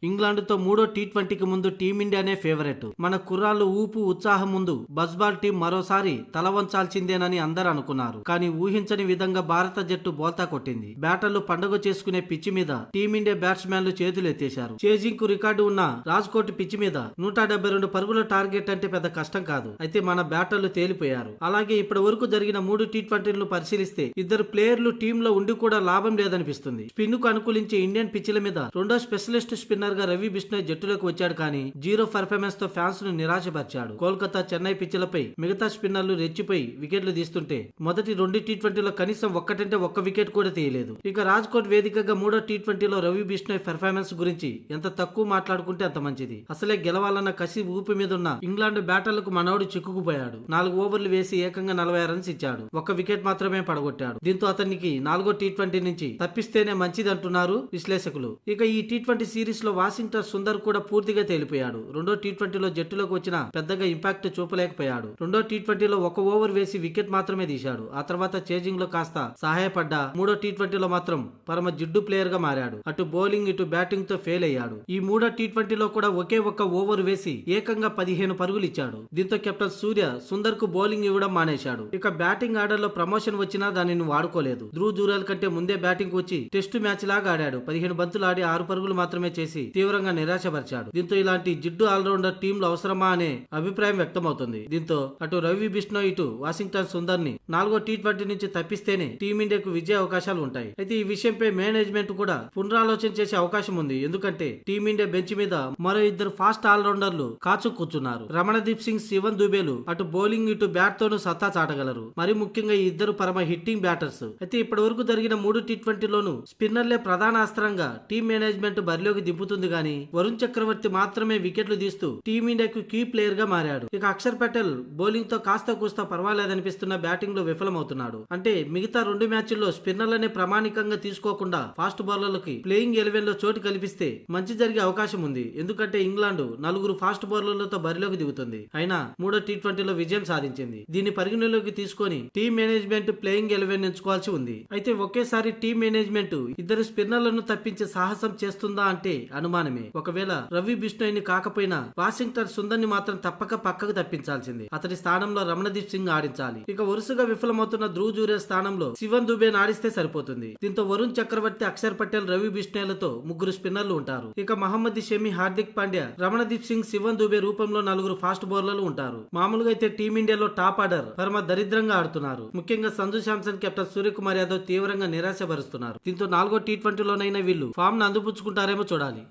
England తో మూడో టీ20కి ముందు టీమిండియానే ఫేవరెట్. మన కుర్రాళ్ళు ఊపు ఉత్సాహం ముందు బస్బాల్ టీం మరోసారి తల వంచాల్సిందేనని అందరూ అనుకున్నారు. కానీ ఊహించని విధంగా భారత జట్టు బోల్తా కొట్టింది. బ్యాటర్లు పండుగ చేసుకునే పిచ్చి మీద టీమిండియా బ్యాట్స్మెన్లు చేతులు ఎత్తేశారు. చేజింగ్ కు రికార్డు ఉన్న రాజ్కోట్ పిచ్చి మీద 172 పరుగుల టార్గెట్ అంటే పెద్ద కష్టం కాదు. అయితే మన బ్యాటర్లు తేలిపోయారు. అలాగే ఇప్పటి వరకు జరిగిన 3 టీ20లను పరిశీలిస్తే ఇద్దరు ప్లేయర్లు టీంలో ఉండి కూడా లాభం లేదనిపిస్తుంది. స్పిన్ కు అనుకూలించే ఇండియన్ పిచ్ల మీద రెండో స్పెషలిస్ట్ స్పిన్నర్ గా రవి బిష్ణోయ్ జట్టులోకి వచ్చాడు. కానీ జీరో పర్ఫార్మెన్స్ తో ఫ్యాన్స్ ను నిరాశపరిచాడు. కోల్కతా, చెన్నై పిచ్లపై మిగతా స్పిన్నర్లు రెచ్చిపోయి వికెట్లు తీస్తుంటే మొదటి 2 టీ20లో కనీసం ఒక్కటంటే ఒక్క వికెట్ కూడా తీయలేదు. ఇక రాజ్కోట్ వేదికగా మూడో టీ20లో రవి బిష్ణోయ్ పర్ఫార్మెన్స్ గురించి ఎంత తక్కువ మాట్లాడుకుంటే అంత మంచిది. అసలే గెలవాలన్న కసి ఊపి మీద ఉన్న ఇంగ్లాండ్ బ్యాటర్లకు మనోడు చిక్కుకుపోయాడు. 4 ఓవర్లు వేసి ఏకంగా 46 రన్స్ ఇచ్చాడు. ఒక్క వికెట్ మాత్రమే పడగొట్టాడు. దీంతో అతనికి 4వ టీ20 నుంచి తప్పిస్తేనే మంచిది అంటున్నారు విశ్లేషకులు. ఇక ఈ టీ20 సిరీస్ లో వాషింగ్టన్ సుందర్ కూడా పూర్తిగా తేలిపోయాడు. రెండో టీ20లో జట్టులోకి వచ్చిన పెద్దగా ఇంపాక్ట్ చూపలేకపోయాడు. రెండో టీ20లో 1 ఓవర్ వేసి వికెట్ మాత్రమే తీశాడు. ఆ తర్వాత చేజింగ్ లో కాస్త సహాయపడ్డా మూడో టీ20లో మాత్రం పరమ జిడ్డు ప్లేయర్ గా మారాడు. అటు బౌలింగ్ ఇటు బ్యాటింగ్ తో ఫెయిల్ అయ్యాడు. ఈ మూడో టీ20లో కూడా ఒకే ఒక్క ఓవర్ వేసి ఏకంగా 15 పరుగులు ఇచ్చాడు. దీంతో కెప్టెన్ సూర్య సుందర్ కు బౌలింగ్ ఇవ్వడం మానేశాడు. ఇక బ్యాటింగ్ ఆర్డర్ లో ప్రమోషన్ వచ్చినా దానిని వాడుకోలేదు. ధ్రువ్ జురేల్ కంటే ముందే బ్యాటింగ్ వచ్చి టెస్టు మ్యాచ్ లాగా ఆడాడు. 15 బంతులు ఆడి 6 పరుగులు మాత్రమే చేసి తీవ్రంగా నిరాశపరిచాడు. దీంతో ఇలాంటి జిడ్డు ఆల్రౌండర్ టీంలో అవసరమా అనే అభిప్రాయం వ్యక్తమవుతుంది. దీంతో అటు రవి బిష్ణోయ్ ఇటు వాషింగ్టన్ సుందర్ ని 4వ టీ20 నుంచి తప్పిస్తేనే టీమిండియాకు విజయ అవకాశాలు ఉంటాయి. అయితే ఈ విషయంపై మేనేజ్మెంట్ కూడా పునరాలోచన చేసే అవకాశం ఉంది. ఎందుకంటే టీమిండియా బెంచ్ మీద మరో ఇద్దరు ఫాస్ట్ ఆల్రౌండర్లు కాచు కూర్చున్నారు. రమణదీప్ సింగ్, శివన్ దుబేలు అటు బౌలింగ్ ఇటు బ్యాట్ తోనూ సత్తా చాటగలరు. మరి ముఖ్యంగా ఈ ఇద్దరు పరమ హిట్టింగ్ బ్యాటర్స్. అయితే ఇప్పటి వరకు జరిగిన 3 టీ20లోనూ స్పిన్నర్లే ప్రధాన అస్త్రంగా టీం మేనేజ్మెంట్ బరిలోకి దింపుతుంది. గానీ వరుణ్ చక్రవర్తి మాత్రమే వికెట్లు తీస్తూ టీమిండియాకు కీ ప్లేయర్ గా మారాడు. ఇక అక్షర్ పటేల్ బౌలింగ్ తో కాస్త కూస్తా పర్వాలేదనిపిస్తున్న బ్యాటింగ్ లో విఫలమవుతున్నాడు. అంటే మిగతా 2 మ్యాచ్ల్లో స్పిన్నర్లనే ప్రామాణికంగా తీసుకోకుండా ఫాస్ట్ బౌలర్లకి ప్లేయింగ్ 11 లో చోటు కల్పిస్తే మంచి జరిగే అవకాశం ఉంది. ఎందుకంటే ఇంగ్లాండ్ 4 ఫాస్ట్ బౌలర్లతో బరిలోకి దిగుతుంది. అయినా మూడో టీ20లో విజయం సాధించింది. దీన్ని పరిగణలోకి తీసుకొని టీం మేనేజ్మెంట్ ప్లేయింగ్ 11 ఎంచుకోవాల్సి ఉంది. అయితే ఒకేసారి టీం మేనేజ్మెంట్ ఇద్దరు స్పిన్నర్లను తప్పించే సాహసం చేస్తుందా అంటే అనుమానమే. ఒకవేళ రవి బిష్ణోయ్ ని కాకపోయినా వాషింగ్టన్ సుందర్ ని మాత్రం తప్పక పక్కకు తప్పించాల్సింది. అతడి స్థానంలో రమణదీప్ సింగ్ ఆడించాలి. ఇక వరుసగా విఫలమవుతున్న ధ్రువ్ జురేల్ స్థానంలో శివన్ దుబేన్ ఆడిస్తే సరిపోతుంది. దీంతో వరుణ్ చక్రవర్తి, అక్షర్ పటేల్, రవి బిష్ణోయ్లతో 3 స్పిన్నర్లు ఉంటారు. ఇక మహమ్మద్ షమి, హార్దిక్ పాండ్యా, రమణదీప్ సింగ్, శివన్ దుబే రూపంలో 4 ఫాస్ట్ బౌలర్లు ఉంటారు. మామూలుగా అయితే టీమిండియాలో టాప్ ఆర్డర్ పరమ దరిద్రంగా ఆడుతున్నారు. ముఖ్యంగా సంజు శాంసన్, కెప్టెన్ సూర్యకుమార్ యాదవ్ తీవ్రంగా నిరాశపరుస్తున్నారు. దీంతో 4వ టీ20లోనైనా వీళ్ళు ఫామ్ ను అందిపుచ్చుకుంటారేమో చూడాలి.